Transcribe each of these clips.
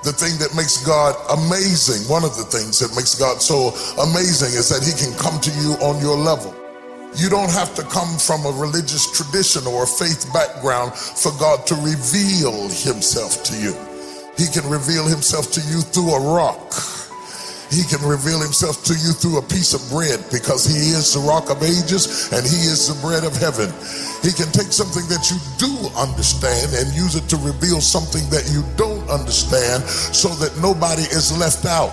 The thing that makes God amazing, one of the things that makes God so amazing is that he can come to you on your level. You don't have to come from a religious tradition or a faith background for God to reveal himself to you. He can reveal himself to you through a rock. He can reveal himself to you through a piece of bread, because he is the rock of ages and he is the bread of heaven. He can take something that you do understand and use it to reveal something that you don't understand, so that nobody is left out.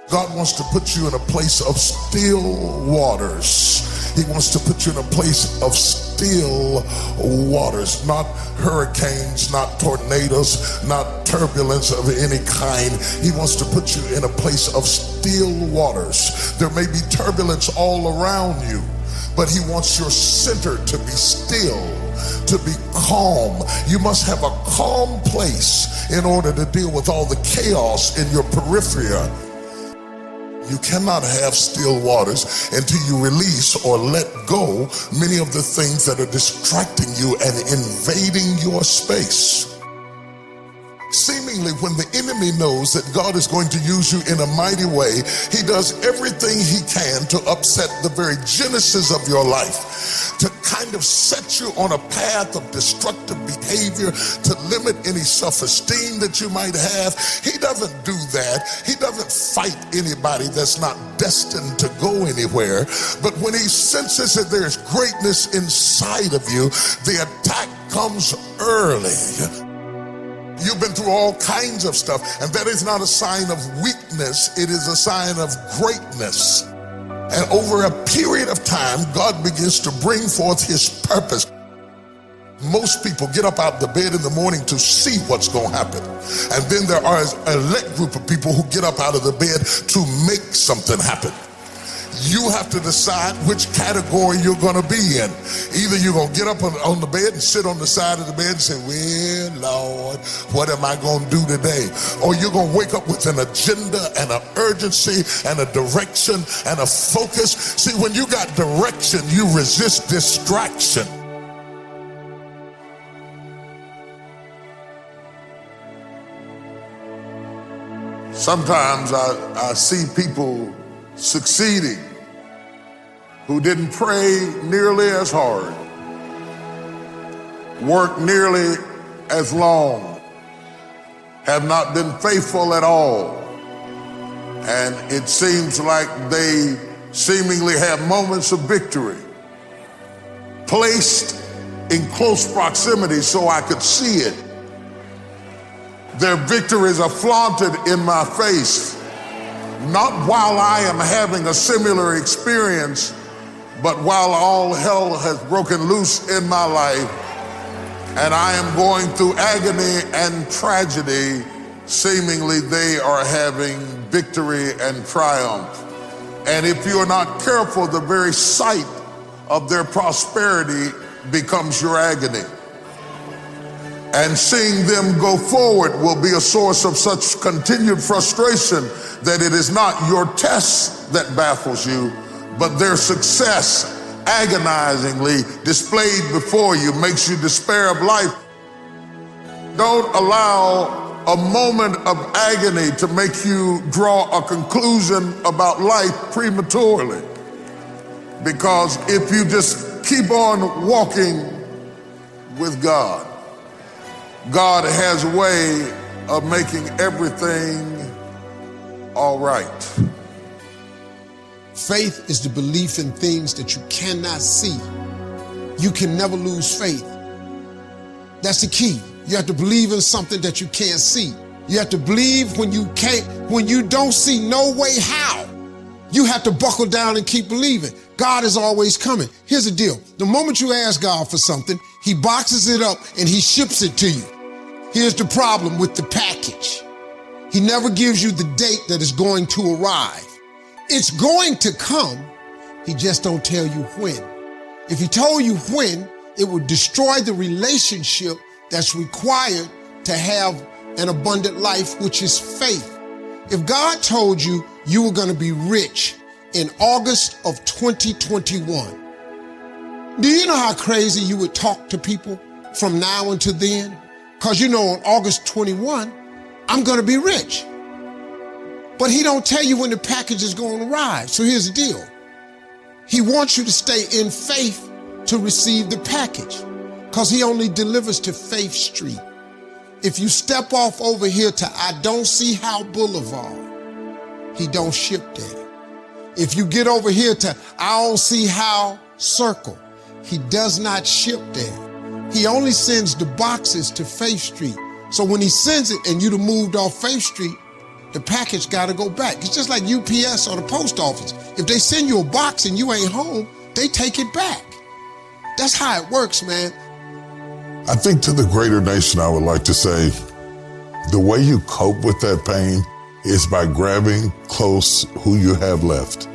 God wants to put you in a place of still waters. He wants to put you in a place of still waters, not hurricanes, not tornadoes, not turbulence of any kind. He wants to put you in a place of still waters. There may be turbulence all around you, but he wants your center to be still, to be calm. You must have a calm place in order to deal with all the chaos in your periphery. You cannot have still waters until you release or let go many of the things that are distracting you and invading your space. Seemingly, when the enemy knows that God is going to use you in a mighty way, he does everything he can to upset the very genesis of your life, to kind of set you on a path of destructive behavior, to limit any self-esteem that you might have. He doesn't do that. He doesn't fight anybody that's not destined to go anywhere. But when he senses that there's greatness inside of you, the attack comes early. You've been through all kinds of stuff, and that is not a sign of weakness. It is a sign of greatness. And over a period of time, God begins to bring forth his purpose. Most people get up out of the bed in the morning to see what's going to happen. And then there are a elect group of people who get up out of the bed to make something happen. You have to decide which category you're going to be in. Either you're going to get up on the bed and sit on the side of the bed and say, well, Lord, what am I going to do today? Or you're going to wake up with an agenda and an urgency and a direction and a focus. See, when you got direction, you resist distraction. Sometimes I see people succeeding who didn't pray nearly as hard, work nearly as long, have not been faithful at all, and it seems like they seemingly have moments of victory, placed in close proximity so I could see it. Their victories are flaunted in my face, not while I am having a similar experience, but while all hell has broken loose in my life and I am going through agony and tragedy, seemingly they are having victory and triumph. And if you're not careful, the very sight of their prosperity becomes your agony. And seeing them go forward will be a source of such continued frustration that it is not your test that baffles you, but their success, agonizingly displayed before you, makes you despair of life. Don't allow a moment of agony to make you draw a conclusion about life prematurely. Because if you just keep on walking with God, God has a way of making everything all right. Faith is the belief in things that you cannot see. You can never lose faith. That's the key. You have to believe in something that you can't see. You have to believe when you don't see no way how. You have to buckle down and keep believing. God is always coming. Here's the deal. The moment you ask God for something, he boxes it up and he ships it to you. Here's the problem with the package. He never gives you the date that it's going to arrive. It's going to come. He just don't tell you when. If he told you when, it would destroy the relationship that's required to have an abundant life, which is faith. If God told you you were going to be rich in August of 2021, do you know how crazy you would talk to people from now until then? Because you know on August 21, I'm gonna be rich. But he don't tell you when the package is gonna arrive. So here's the deal. He wants you to stay in faith to receive the package, because he only delivers to Faith Street. If you step off over here to I Don't See How Boulevard, he don't ship there. If you get over here to I Don't See How Circle, he does not ship there. He only sends the boxes to Faith Street. So when he sends it and you'd have moved off Faith Street, the package gotta go back. It's just like UPS or the post office. If they send you a box and you ain't home, they take it back. That's how it works, man. I think to the greater nation, I would like to say, the way you cope with that pain is by grabbing close who you have left,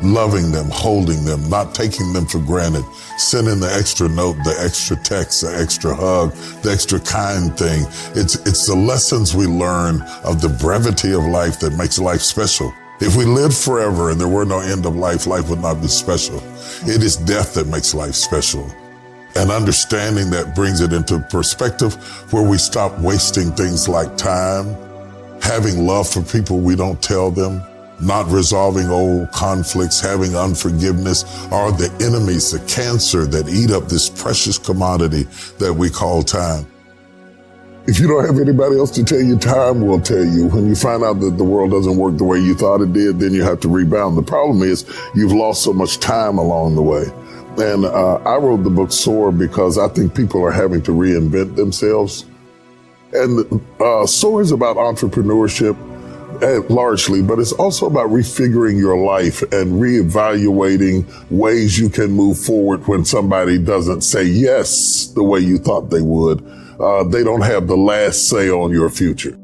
loving them, holding them, not taking them for granted, sending the extra note, the extra text, the extra hug, the extra kind thing. It's the lessons we learn of the brevity of life that makes life special. If we lived forever and there were no end of life, life would not be special. It is death that makes life special. And understanding that brings it into perspective where we stop wasting things like time, having love for people we don't tell them, not resolving old conflicts, having unforgiveness, are the enemies, the cancer that eat up this precious commodity that we call time. If you don't have anybody else to tell you, time will tell you. When you find out that the world doesn't work the way you thought it did, then you have to rebound. The problem is you've lost so much time along the way. And I wrote the book Soar because I think people are having to reinvent themselves. And Soar is about entrepreneurship largely, but it's also about refiguring your life and reevaluating ways you can move forward when somebody doesn't say yes the way you thought they would. They don't have the last say on your future.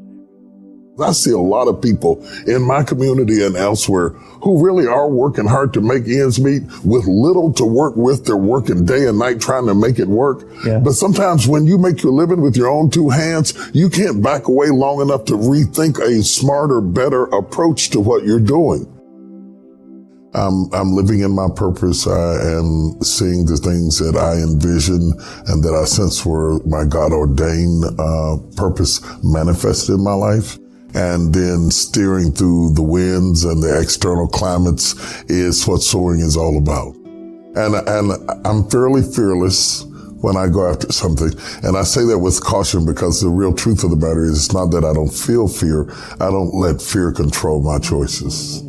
I see a lot of people in my community and elsewhere who really are working hard to make ends meet with little to work with. They're working day and night trying to make it work. Yeah. But sometimes when you make your living with your own two hands, you can't back away long enough to rethink a smarter, better approach to what you're doing. I'm living in my purpose. I am seeing the things that I envision and that I sense were my God-ordained purpose manifested in my life. And then steering through the winds and the external climates is what soaring is all about. And I'm fairly fearless when I go after something. And I say that with caution because the real truth of the matter is it's not that I don't feel fear. I don't let fear control my choices.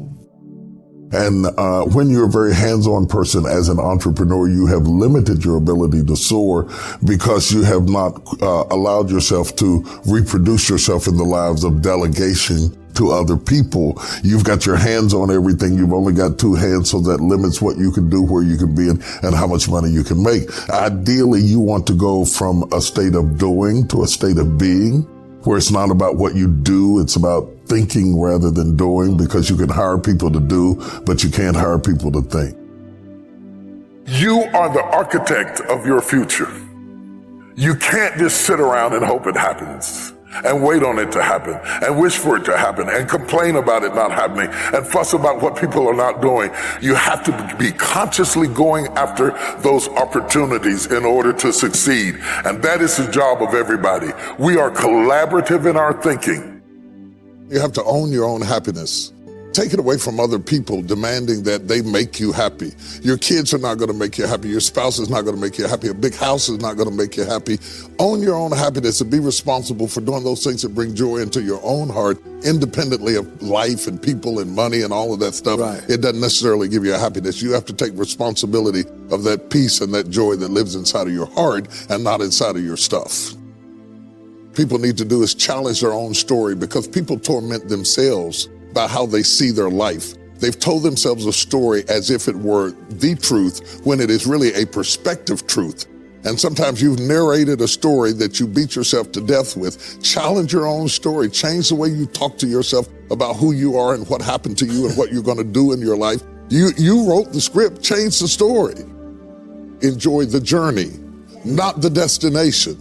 And when you're a very hands-on person as an entrepreneur, you have limited your ability to soar because you have not allowed yourself to reproduce yourself in the lives of delegation to other people. You've got your hands on everything. You've only got two hands, so that limits what you can do, where you can be, and how much money you can make. Ideally, you want to go from a state of doing to a state of being, where it's not about what you do, it's about thinking rather than doing, because you can hire people to do, but you can't hire people to think. You are the architect of your future. You can't just sit around and hope it happens and wait on it to happen and wish for it to happen and complain about it not happening and fuss about what people are not doing. You have to be consciously going after those opportunities in order to succeed. And that is the job of everybody. We are collaborative in our thinking. You have to own your own happiness. Take it away from other people demanding that they make you happy. Your kids are not going to make you happy. Your spouse is not going to make you happy. A big house is not going to make you happy. Own your own happiness and be responsible for doing those things that bring joy into your own heart, independently of life and people and money and all of that stuff. Right. It doesn't necessarily give you a happiness. You have to take responsibility of that peace and that joy that lives inside of your heart and not inside of your stuff. People need to do is challenge their own story, because people torment themselves by how they see their life. They've told themselves a story as if it were the truth when it is really a perspective truth. And sometimes you've narrated a story that you beat yourself to death with. Challenge your own story. Change the way you talk to yourself about who you are and what happened to you and what you're going to do in your life. You wrote the script. Change the story. Enjoy the journey, not the destination.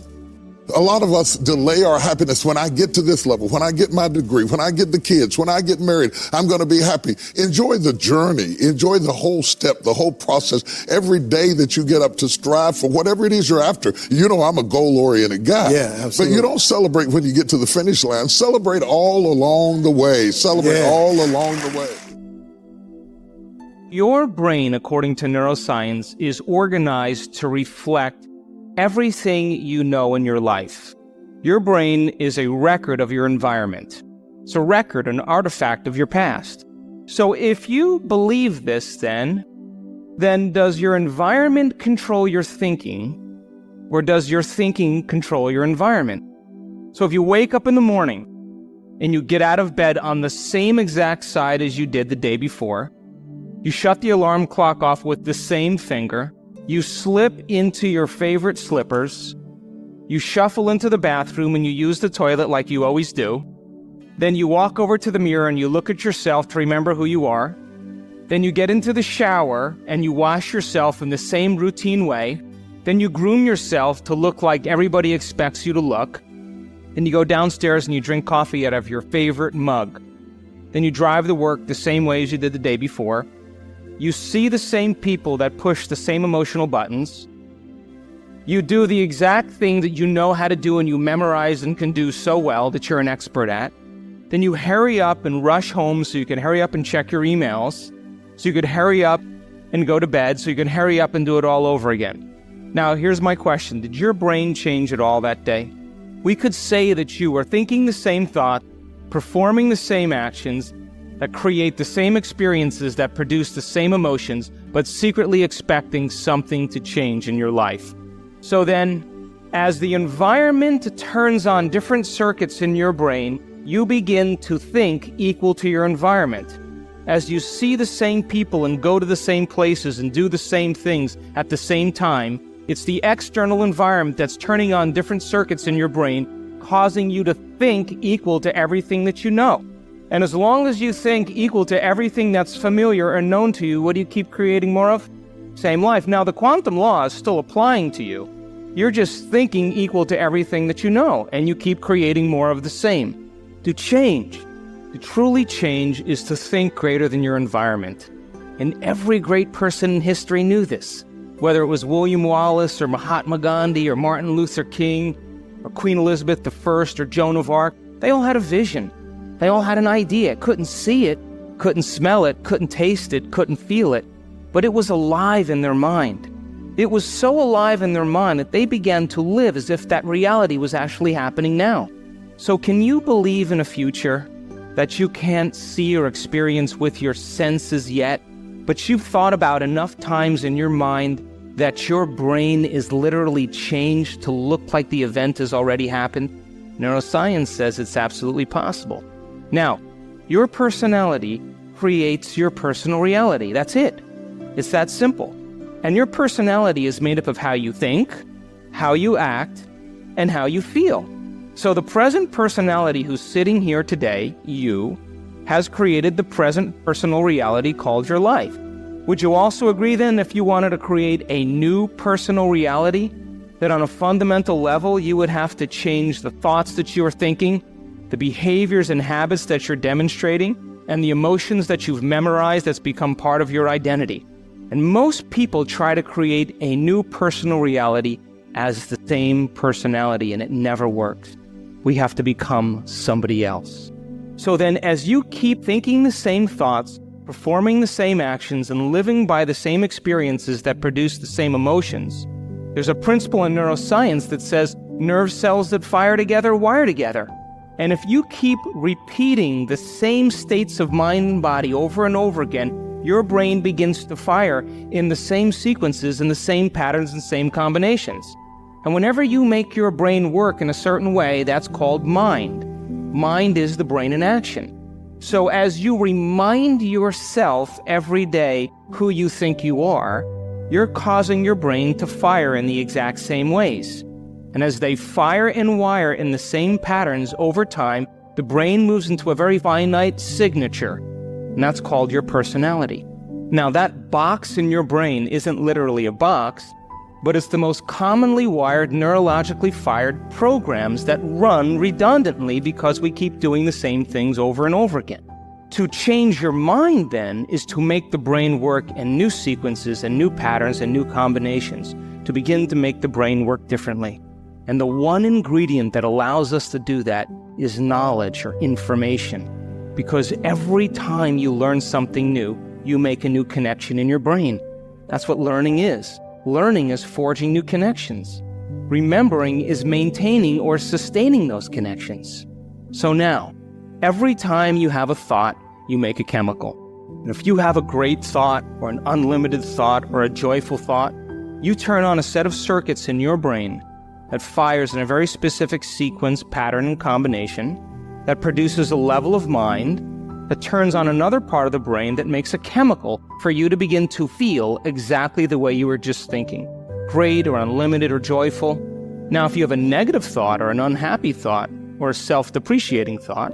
A lot of us delay our happiness. When I get to this level, when I get my degree, when I get the kids, when I get married, I'm going to be happy. Enjoy the journey. Enjoy the whole step, the whole process. Every day that you get up to strive for whatever it is you're after. You know, I'm a goal-oriented guy. Yeah, absolutely. But you don't celebrate when you get to the finish line. Celebrate all along the way. Celebrate all along the way. Your brain, according to neuroscience, is organized to reflect everything you know in your life. Your brain is a record of your environment. It's a record, an artifact of your past. So if you believe this, then does your environment control your thinking, or does your thinking control your environment? So if you wake up in the morning and you get out of bed on the same exact side as you did the day before, you shut the alarm clock off with the same finger, you slip into your favorite slippers, you shuffle into the bathroom and you use the toilet like you always do, then you walk over to the mirror and you look at yourself to remember who you are, then you get into the shower and you wash yourself in the same routine way, then you groom yourself to look like everybody expects you to look, then you go downstairs and you drink coffee out of your favorite mug, then you drive to work the same way as you did the day before, you see the same people that push the same emotional buttons. You do the exact thing that you know how to do and you memorize and can do so well that you're an expert at. Then you hurry up and rush home so you can hurry up and check your emails, so you could hurry up and go to bed, so you can hurry up and do it all over again. Now, here's my question. Did your brain change at all that day? We could say that you were thinking the same thought, performing the same actions, that create the same experiences that produce the same emotions, but secretly expecting something to change in your life. So then, as the environment turns on different circuits in your brain, you begin to think equal to your environment. As you see the same people and go to the same places and do the same things at the same time, it's the external environment that's turning on different circuits in your brain, causing you to think equal to everything that you know. And as long as you think equal to everything that's familiar and known to you, what do you keep creating more of? Same life. Now, the quantum law is still applying to you. You're just thinking equal to everything that you know, and you keep creating more of the same. To change, to truly change, is to think greater than your environment. And every great person in history knew this. Whether it was William Wallace or Mahatma Gandhi or Martin Luther King or Queen Elizabeth I or Joan of Arc, they all had a vision. They all had an idea. Couldn't see it, couldn't smell it, couldn't taste it, couldn't feel it, but it was alive in their mind. It was so alive in their mind that they began to live as if that reality was actually happening now. So can you believe in a future that you can't see or experience with your senses yet, but you've thought about enough times in your mind that your brain is literally changed to look like the event has already happened? Neuroscience says it's absolutely possible. Now, your personality creates your personal reality. That's it. It's that simple. And your personality is made up of how you think, how you act, and how you feel. So the present personality who's sitting here today, you, has created the present personal reality called your life. Would you also agree then, if you wanted to create a new personal reality, that on a fundamental level you would have to change the thoughts that you are thinking, the behaviors and habits that you're demonstrating, and the emotions that you've memorized that's become part of your identity? And most people try to create a new personal reality as the same personality, and it never works. We have to become somebody else. So then, as you keep thinking the same thoughts, performing the same actions, and living by the same experiences that produce the same emotions, there's a principle in neuroscience that says nerve cells that fire together wire together. And if you keep repeating the same states of mind and body over and over again, your brain begins to fire in the same sequences and the same patterns and same combinations. And whenever you make your brain work in a certain way, that's called mind. Mind is the brain in action. So as you remind yourself every day who you think you are, you're causing your brain to fire in the exact same ways. And as they fire and wire in the same patterns over time, the brain moves into a very finite signature, and that's called your personality. Now, that box in your brain isn't literally a box. but it's the most commonly wired, neurologically fired programs that run redundantly because we keep doing the same things over and over again. To change your mind, then, is to make the brain work in new sequences and new patterns and new combinations, to begin to make the brain work differently. And the one ingredient that allows us to do that is knowledge or information. Because every time you learn something new, you make a new connection in your brain. That's what learning is. Learning is forging new connections. Remembering is maintaining or sustaining those connections. So now, every time you have a thought, you make a chemical. And if you have a great thought or an unlimited thought or a joyful thought, you turn on a set of circuits in your brain that fires in a very specific sequence, pattern, and combination that produces a level of mind that turns on another part of the brain that makes a chemical for you to begin to feel exactly the way you were just thinking, great or unlimited or joyful. Now, if you have a negative thought or an unhappy thought or a self-depreciating thought,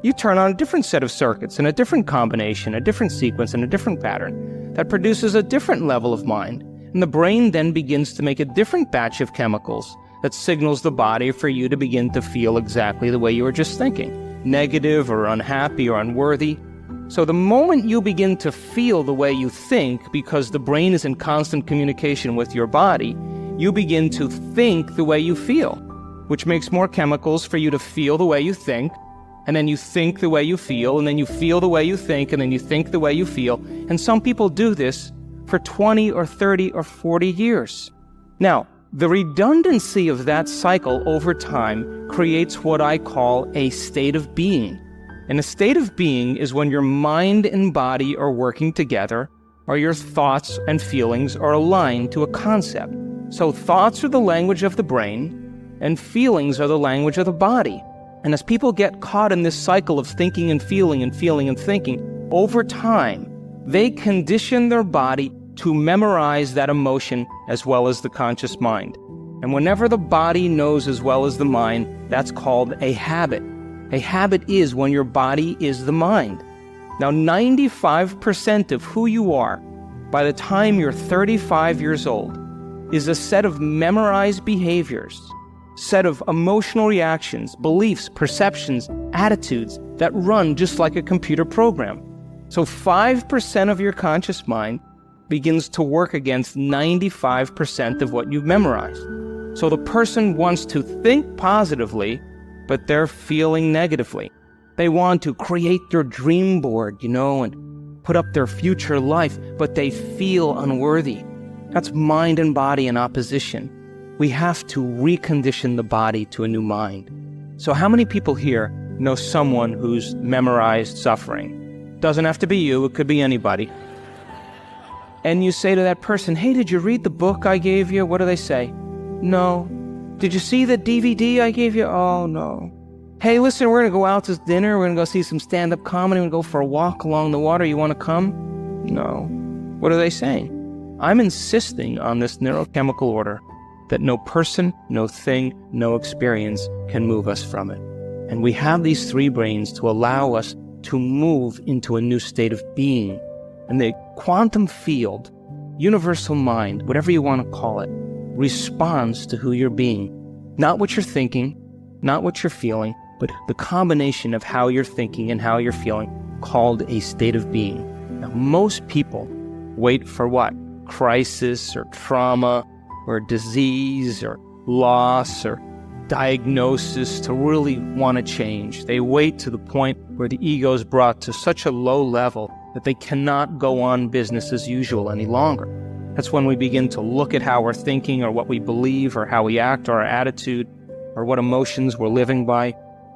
you turn on a different set of circuits and a different combination, a different sequence, and a different pattern that produces a different level of mind. And the brain then begins to make a different batch of chemicals that signals the body for you to begin to feel exactly the way you were just thinking, negative or unhappy or unworthy. So the moment you begin to feel the way you think, because the brain is in constant communication with your body, you begin to think the way you feel, which makes more chemicals for you to feel the way you think, and then you think the way you feel, and then you feel the way you think, and then you think the way you feel. And some people do this for 20 or 30 or 40 years. Now, the redundancy of that cycle over time creates what I call a state of being. And a state of being is when your mind and body are working together, or your thoughts and feelings are aligned to a concept. So thoughts are the language of the brain, and feelings are the language of the body. And as people get caught in this cycle of thinking and feeling and feeling and thinking, over time, they condition their body to memorize that emotion as well as the conscious mind. And whenever the body knows as well as the mind, that's called a habit. A habit is when your body is the mind. Now, 95% of who you are by the time you're 35 years old is a set of memorized behaviors, set of emotional reactions, beliefs, perceptions, attitudes that run just like a computer program. So 5% of your conscious mind begins to work against 95% of what you've memorized. So the person wants to think positively, but they're feeling negatively. They want to create their dream board, and put up their future life, but they feel unworthy. That's mind and body in opposition. We have to recondition the body to a new mind. So how many people here know someone who's memorized suffering? Doesn't have to be you, it could be anybody. And you say to that person, hey, did you read the book I gave you? What do they say? No. Did you see the DVD I gave you? Oh, no. Hey, listen, we're going to go out to dinner. We're going to go see some stand-up comedy. We're going to go for a walk along the water. You want to come? No. What are they saying? I'm insisting on this neurochemical order that no person, no thing, no experience can move us from it. And we have these three brains to allow us to move into a new state of being. And the quantum field, universal mind, whatever you want to call it, responds to who you're being. Not what you're thinking, not what you're feeling, but the combination of how you're thinking and how you're feeling, called a state of being. Now, most people wait for what? Crisis or trauma or disease or loss or diagnosis to really want to change. They wait to the point where the ego is brought to such a low level that they cannot go on business as usual any longer. That's when we begin to look at how we're thinking or what we believe or how we act or our attitude or what emotions we're living by.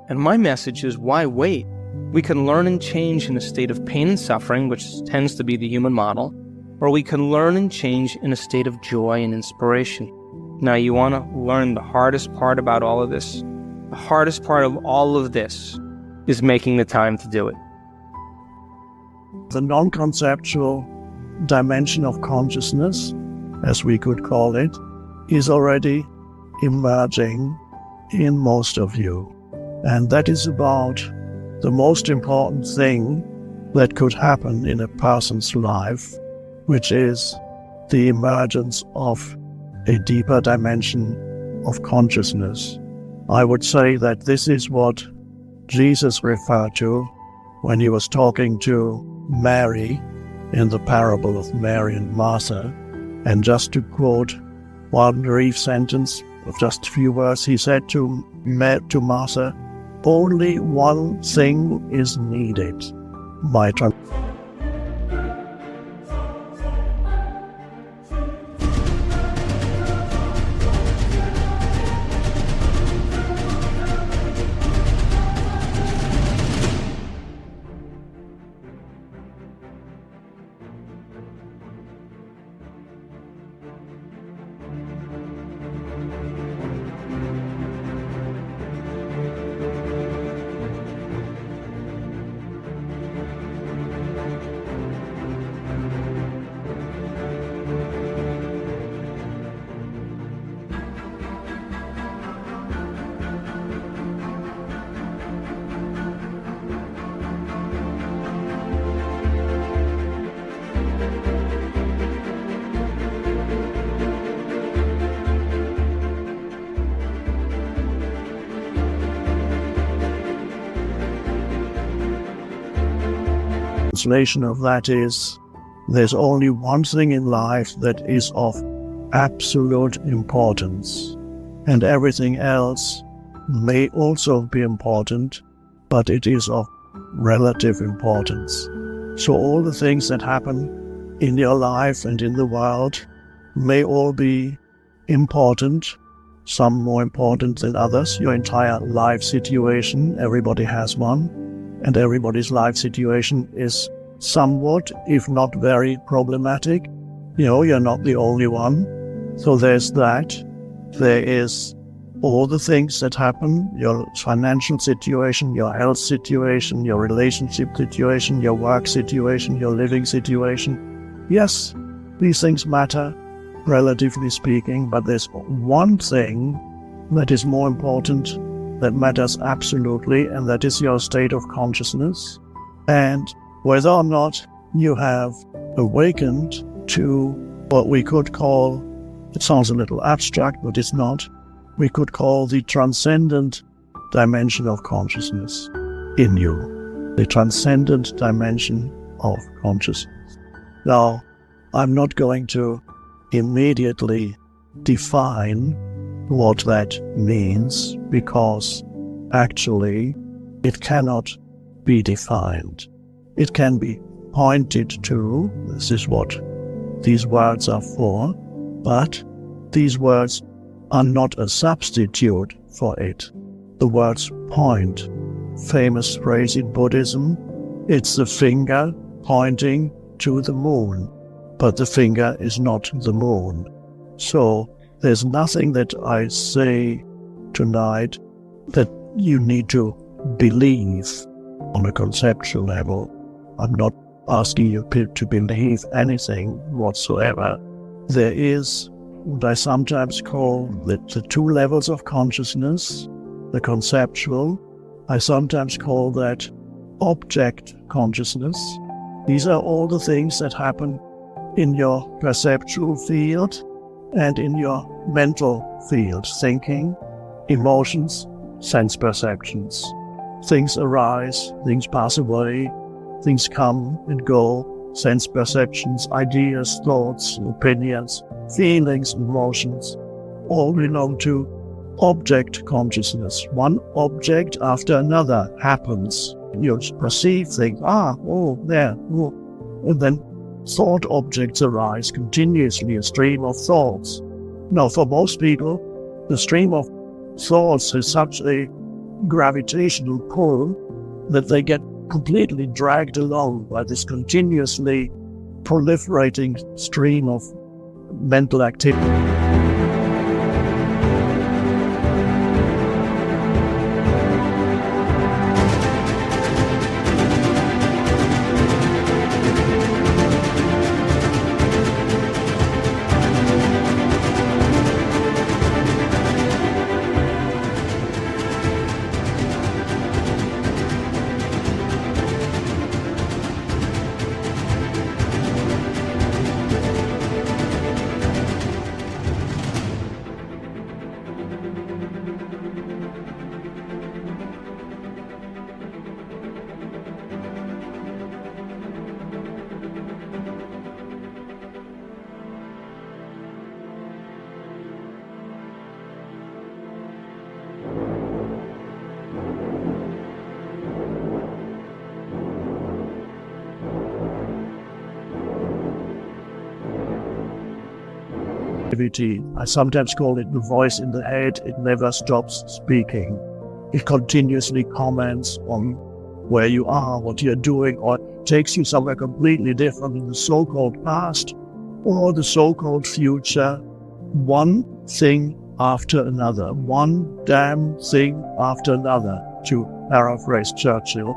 And my message is, why wait? We can learn and change in a state of pain and suffering, which tends to be the human model, or we can learn and change in a state of joy and inspiration. Now, you want to learn the hardest part about all of this? The hardest part of all of this is making the time to do it. The non-conceptual dimension of consciousness, as we could call it, is already emerging in most of you. And that is about the most important thing that could happen in a person's life, which is the emergence of a deeper dimension of consciousness. I would say that this is what Jesus referred to when he was talking to Mary in the parable of Mary and Martha. And just to quote one brief sentence of just a few words, he said to Martha, "Only one thing is needed." My translation of that is, there's only one thing in life that is of absolute importance, and everything else may also be important, but it is of relative importance. So all the things that happen in your life and in the world may all be important, some more important than others. Your entire life situation, everybody has one, and everybody's life situation is somewhat, if not very problematic. You're not the only one. So there's that. There is all the things that happen, your financial situation, your health situation, your relationship situation, your work situation, your living situation. Yes, these things matter, relatively speaking, but there's one thing that is more important, that matters absolutely, and that is your state of consciousness, and whether or not you have awakened to what we could call, it sounds a little abstract, but it's not, we could call the transcendent dimension of consciousness in you. The transcendent dimension of consciousness. Now, I'm not going to immediately define what that means, because actually it cannot be defined. It can be pointed to. This is what these words are for, but these words are not a substitute for it. The words point, famous phrase in Buddhism, it's the finger pointing to the moon, but the finger is not the moon. So there's nothing that I say tonight that you need to believe on a conceptual level. I'm not asking you to believe anything whatsoever. There is what I sometimes call the two levels of consciousness, the conceptual. I sometimes call that object consciousness. These are all the things that happen in your perceptual field and in your mental field, thinking, emotions, sense perceptions. Things arise, things pass away, things come and go, sense perceptions, ideas, thoughts, opinions, feelings, emotions, all belong to object consciousness. One object after another happens. You perceive things, there, and then thought objects arise continuously, a stream of thoughts. Now, for most people, the stream of thoughts has such a gravitational pull that they get completely dragged along by this continuously proliferating stream of mental activity. I sometimes call it the voice in the head. It never stops speaking. It continuously comments on where you are, what you're doing, or takes you somewhere completely different in the so-called past or the so-called future. One thing after another, one damn thing after another, to paraphrase Churchill.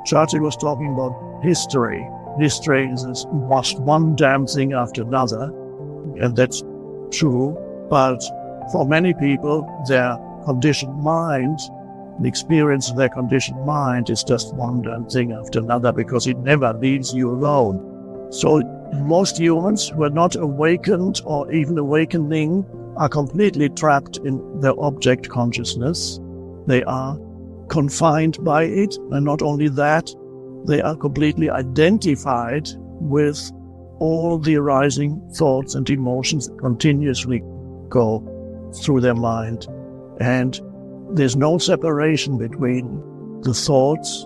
Churchill was talking about history. History is just one damn thing after another, and that's true. But for many people, their conditioned mind, the experience of their conditioned mind is just one damn thing after another, because it never leaves you alone. So most humans who are not awakened or even awakening are completely trapped in their object consciousness. They are confined by it, and not only that, they are completely identified with all the arising thoughts and emotions that continuously go through their mind. And there's no separation between the thoughts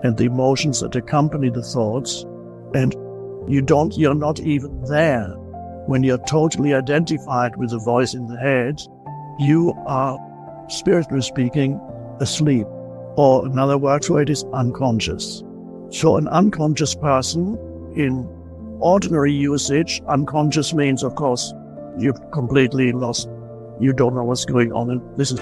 and the emotions that accompany the thoughts, and you're not even there. When you're totally identified with the voice in the head, you are, spiritually speaking, asleep. Or another word for it is unconscious. So an unconscious person, in ordinary usage, unconscious means, of course, you've completely lost, you don't know what's going on, and this is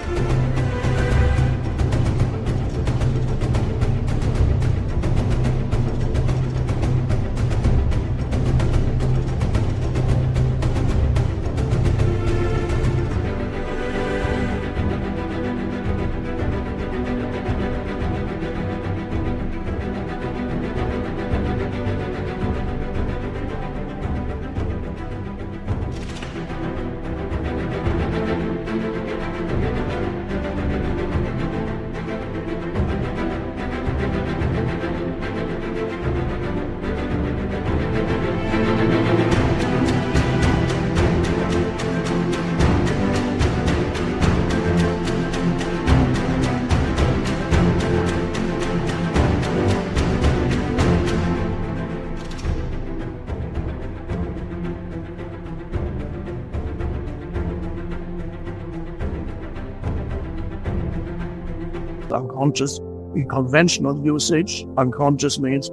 unconscious. In conventional usage, unconscious means,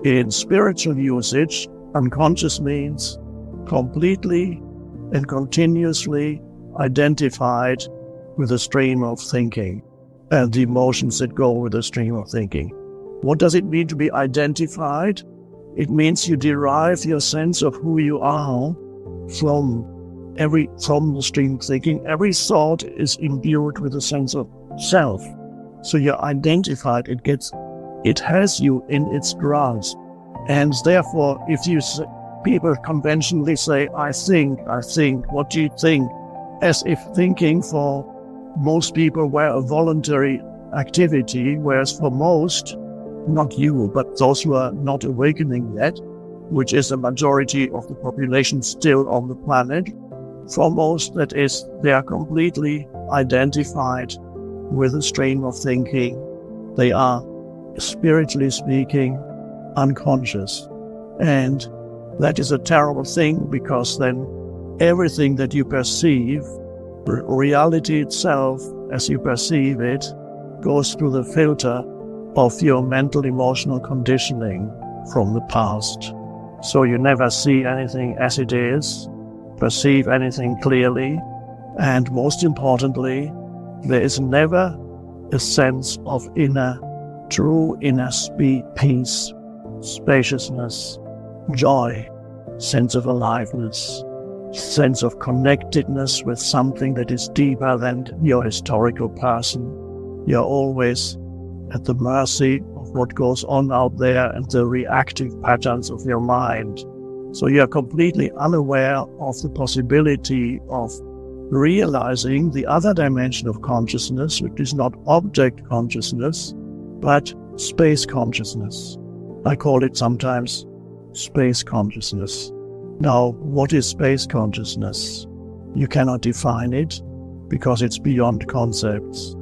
in spiritual usage, unconscious means completely and continuously identified with a stream of thinking and the emotions that go with the stream of thinking. What does it mean to be identified? It means you derive your sense of who you are from the stream of thinking. Every thought is imbued with a sense of self. So you're identified, it has you in its grasp. And therefore, if people conventionally say, I think, what do you think? As if thinking for most people were a voluntary activity, whereas for most, not you, but those who are not awakening yet, which is a majority of the population still on the planet, for most, that is, they are completely identified with a stream of thinking. They are, spiritually speaking, unconscious. And that is a terrible thing, because then everything that you perceive, reality itself as you perceive it, goes through the filter of your mental emotional conditioning from the past. So you never see anything as it is, perceive anything clearly, and most importantly, there is never a sense of true inner peace, spaciousness, joy, sense of aliveness, sense of connectedness with something that is deeper than your historical person. You're always at the mercy of what goes on out there and the reactive patterns of your mind. So you're completely unaware of the possibility of realizing the other dimension of consciousness, which is not object consciousness, but space consciousness. I call it sometimes space consciousness. Now, what is space consciousness? You cannot define it because it's beyond concepts.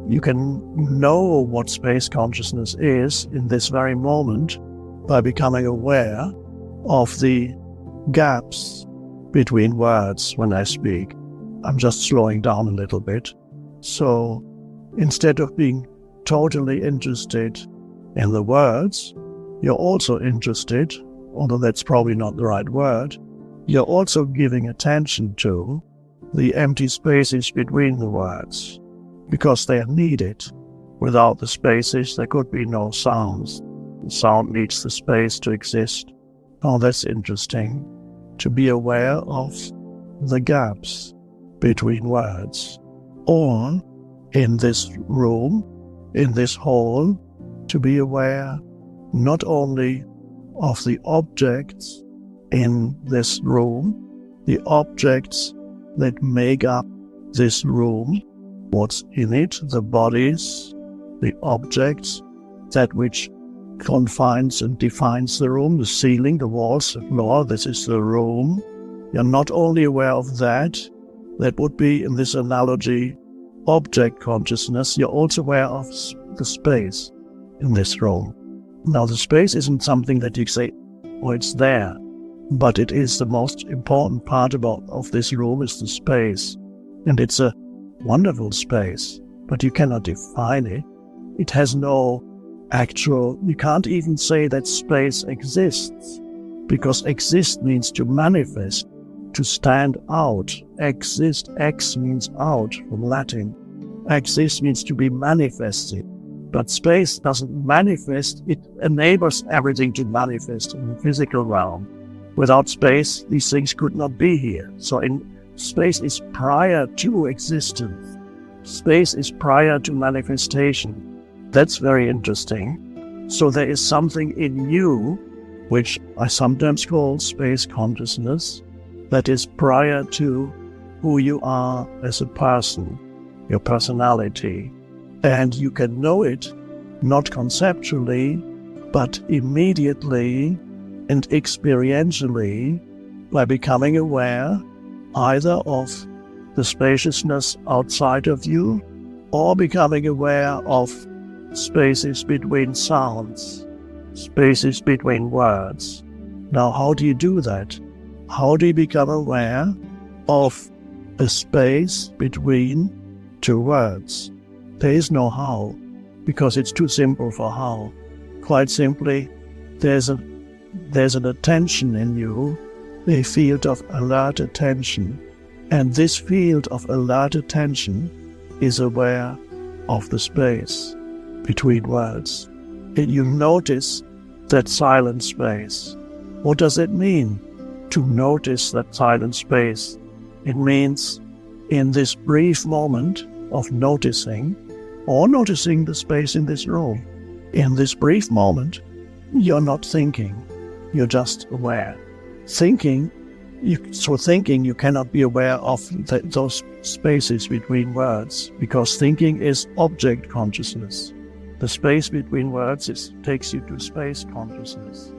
You can know what space consciousness is in this very moment by becoming aware of the gaps between words when I speak. I'm just slowing down a little bit. So instead of being totally interested in the words, you're also interested, although that's probably not the right word, you're also giving attention to the empty spaces between the words, because they are needed. Without the spaces, there could be no sounds. The sound needs the space to exist. Oh, that's interesting. To be aware of the gaps between words. Or, in this room, in this hall, to be aware not only of the objects in this room, the objects that make up this room, what's in it, the bodies, the objects, that which confines and defines the room, the ceiling, the walls, the floor, this is the room. You're not only aware of that would be, in this analogy, object consciousness, you're also aware of the space in this room. Now, the space isn't something that you say, oh, it's there, but it is the most important part of this room is the space. And it's a wonderful space, but you cannot define it. It has no actual, you can't even say that space exists, because exist means to manifest, to stand out. Exist, ex means out from Latin. Exist means to be manifested. But space doesn't manifest, it enables everything to manifest in the physical realm. Without space, these things could not be here. So space is prior to existence. Space is prior to manifestation. That's very interesting. So there is something in you, which I sometimes call space consciousness, that is prior to who you are as a person, your personality. And you can know it, not conceptually, but immediately and experientially by becoming aware either of the spaciousness outside of you or becoming aware of spaces between sounds, spaces between words. Now, how do you do that? How do you become aware of a space between two words? There is no how, because it's too simple for how. Quite simply, there's an attention in you, a field of alert attention, and this field of alert attention is aware of the space between words. And you notice that silent space. What does it mean to notice that silent space? It means in this brief moment of noticing, or noticing the space in this room, in this brief moment, you're not thinking, you're just aware. Thinking, you cannot be aware of those spaces between words, because thinking is object consciousness. The space between words takes you to space consciousness.